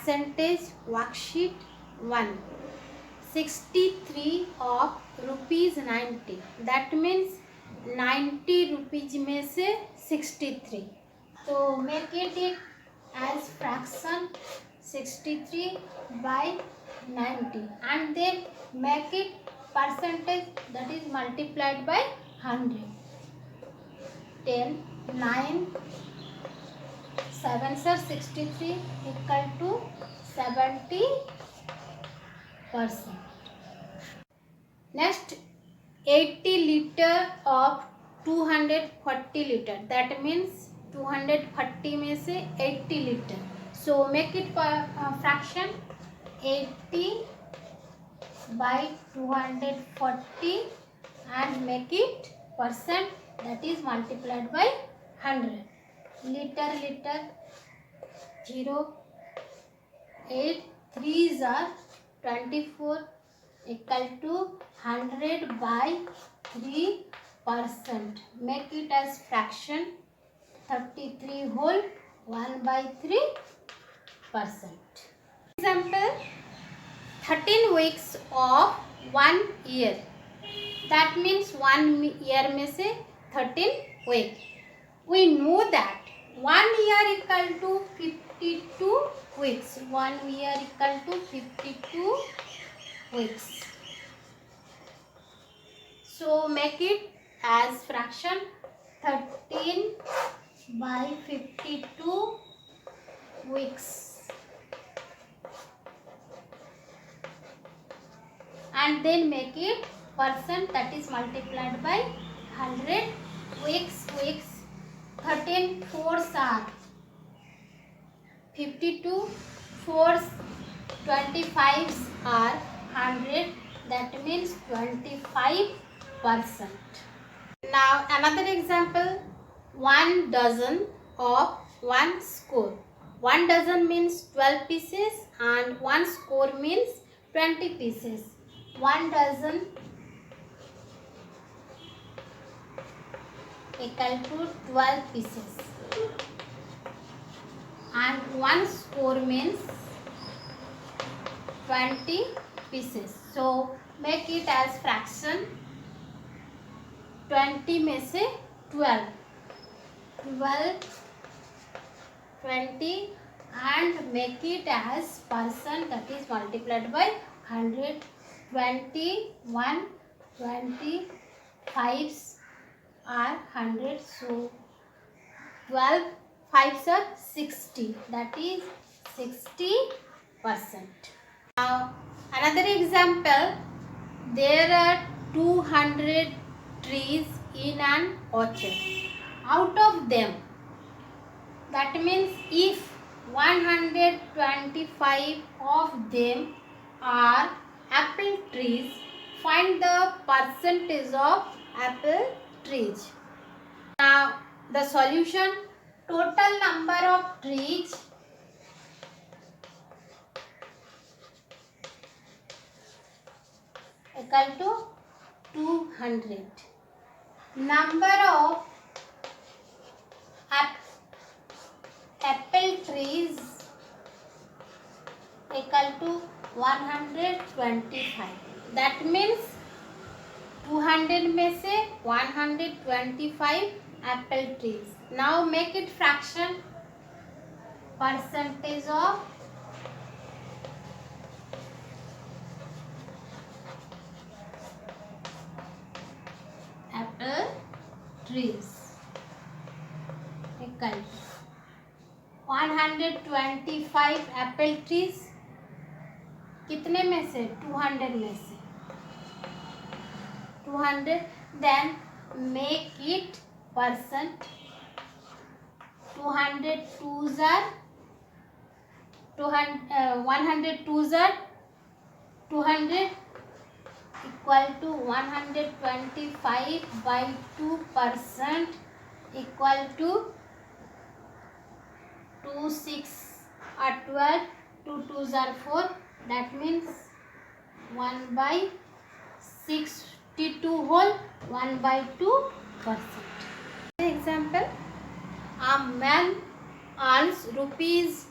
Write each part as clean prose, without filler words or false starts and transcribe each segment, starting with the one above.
percentage worksheet 1. 63 of rupees 90. That means 90 rupees में से 63. तो make it as fraction 63 by 90 and then make it percentage, that is multiplied by 100. 10, 9, 7 sir 63 equal to 70%. Next, 80 liter of 240 liter. That means 240 में से 80 liter. So make it fraction 80 by 240 and make it percent, that is multiplied by 100. Liter 0, 8, 3s are 24 equal to 100 by 3%. Make it as fraction 33 whole 1 by 3%. Example, 13 weeks of 1 year. That means 1 year में से 13 week. We know that 1 year equal to 52 weeks. 1 year equal to 52 weeks. So make it as fraction 13 by 52 weeks. And then make it percent, that is multiplied by 100. Weeks 13 4s are 52, 4s 25s are 100, that means 25%. Now another example, 1 dozen of 1 score. 1 dozen means 12 pieces and 1 score means 20 pieces. 1 dozen equal to 12 pieces and 1 score means 20 pieces. So make it as fraction 20 में से 12, 20 and make it as percent, that is multiplied by 100. 21, 25s are 100, so 12 5s are 60, that is 60%. Now another example, there are 200 trees in an orchard. Out of them, that means if 125 of them are apple trees, find the percentage of apple trees. Now the solution, total number of trees equal to 200. Number of apple trees equal to 125. That means 200 में से 125 apple trees. Now make it fraction percentage of apple trees equal to 125 apple trees कितने में से 200 में से 200, then make it percent 100 2s are 200 equal to 125 by 2% equal to 2 6 are 12, 2 2s are 4, that means 1 by 62 whole 1 by 2%. Example, a man earns rupees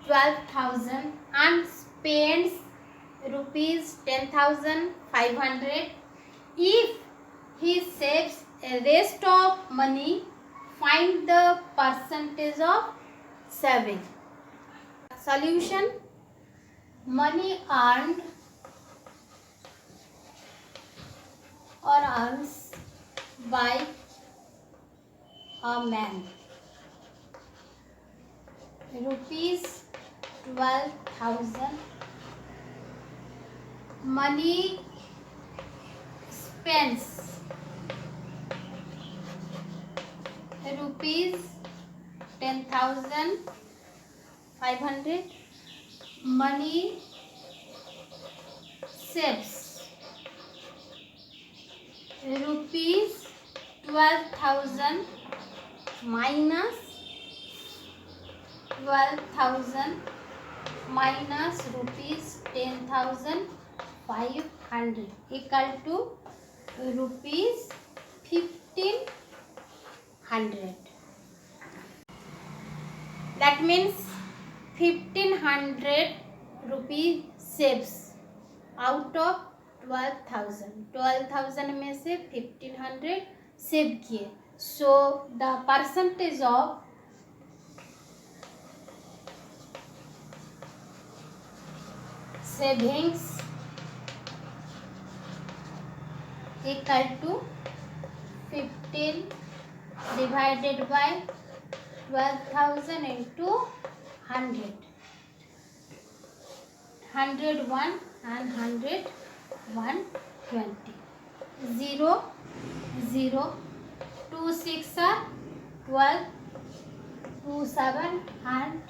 12,000 and spends rupees 10,500. If he saves a rest of money, find the percentage of saving. Solution: money earned or earns by a man, rupees 12,000. Money spends, rupees 10,500. Money saves, rupees 12,000 minus 12,000 minus rupees 10,500 equal to rupees 1,500. That means 1,500 rupees saves out of 12,000. 12,000 में से 1,500 save किए. So the percentage of savings equal to 15 divided by 12,000 into 100. 101 and 100 120. 0 0 2 6 are 12, 2 7 and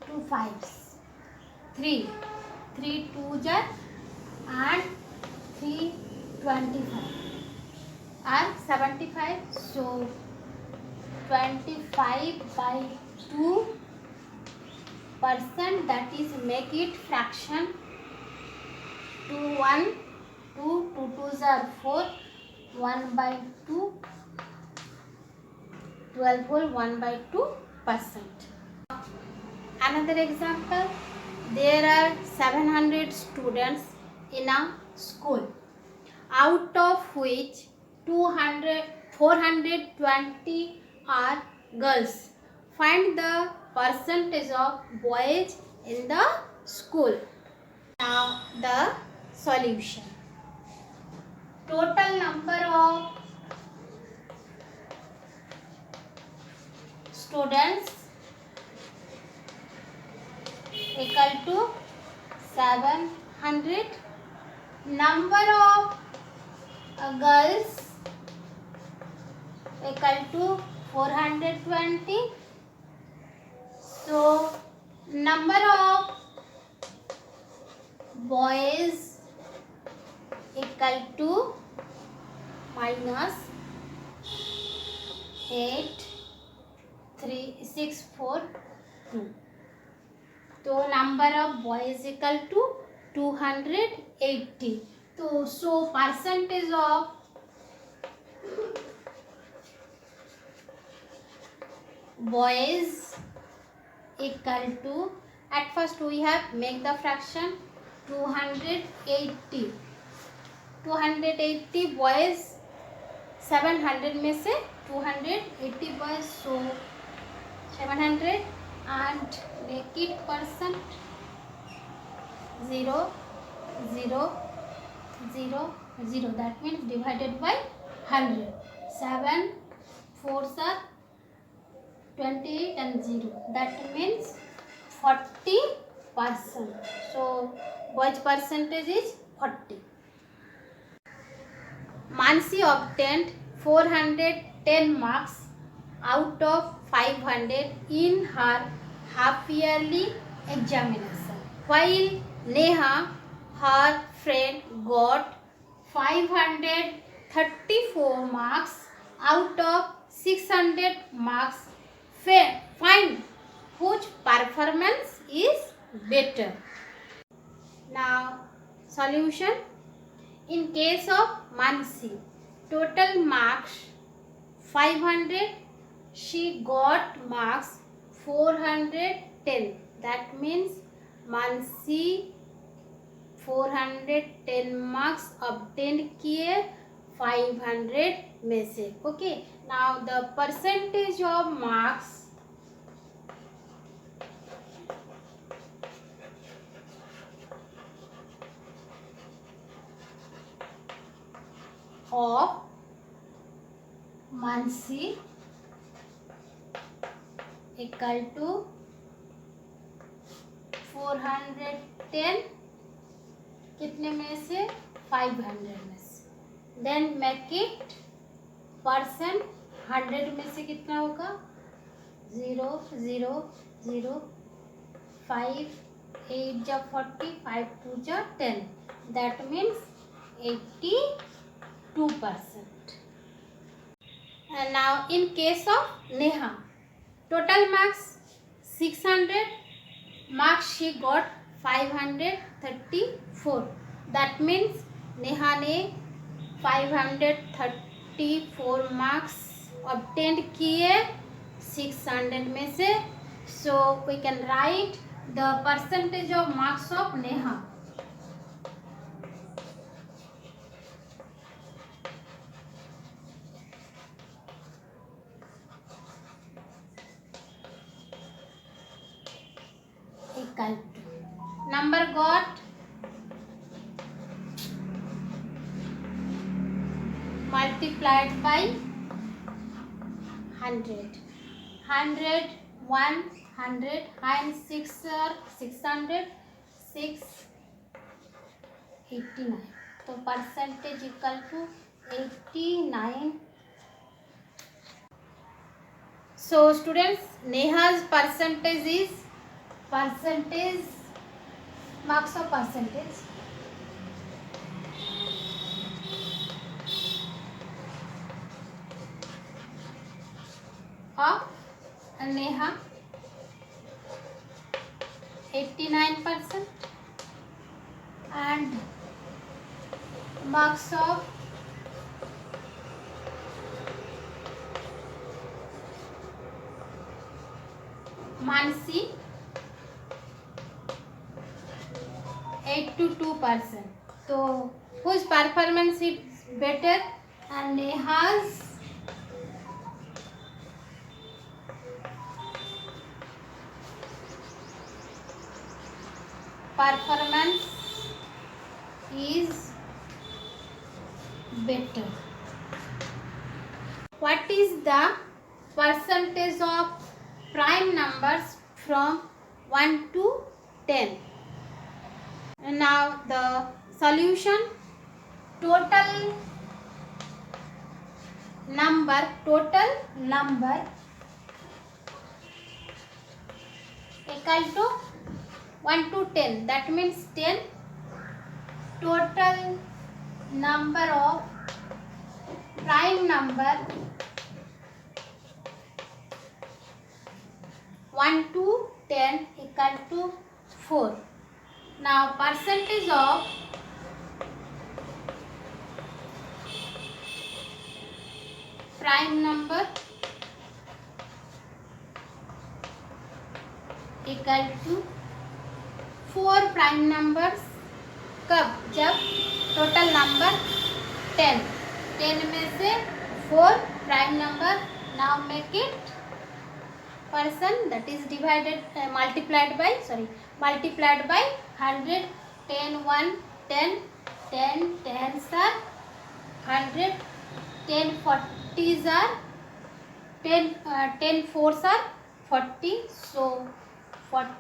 2 5s. 3 2s are and 3 25 and 75. So 25 by 2%, that is make it fraction. 2 1 2 2 2s are 4, 1 by 2, 12 whole 1 by 2%. Another example, there are 700 students in a school, out of which 420 are girls. Find the percentage of boys in the school. Now the solution: total number of students equal to 700. Number of girls equal to 420. So number of boys equal to minus 8 3 6 4 2. So number of boys equal to 280. So percentage of boys equal to, at first we have make the fraction 280. 280 boys, 700 में से 280 boys, so 700 and make it percent. 0 0 0 0, that means divided by 100. 7 4s are 28 and 0, that means 40%. So boys percentage is 40. Mansi obtained 410 marks out of 500 in her half yearly examination, while Neha, her friend, got 534 marks out of 600 marks. Find which performance is better. Now solution: in case of Mansi, total marks 500, she got marks 410. that means Mansi 410 marks obtained किए 500 में से. Okay, now the percentage of marks of Mansi equal to 410 कितने में से 500 में से. Then make it percent 100 में से कितना होगा 0 0 0 5 8 जा 40 5 2 जा 10 that means 82%. And now in case of Neha, total marks 600, marks she got 534. That means Neha ने 534 marks obtained किए 600 में से. So we can write the percentage of marks of Neha. Equal to number got multiplied by 100. 100 100 and 6 are 600 689. तो percentage equal to 89. So students, Neha's percentage is marks of percentage of Neha 89% and marks of Mansi 82%. So whose performance is better? And Neha's performance is better. What is the percentage of prime numbers from 1 to 10? And now the solution, total number equal to 1 to 10, that means 10. Total number of prime number 1 to 10 equal to 4. Now percentage of prime number equal to 4 prime numbers. कब? जब total number 10 में से 4 prime number. Now make it percent, that is divided multiplied by 100. 10 1 10 10 10s are 100, 10 40s are 10 4s are 40, so 40%.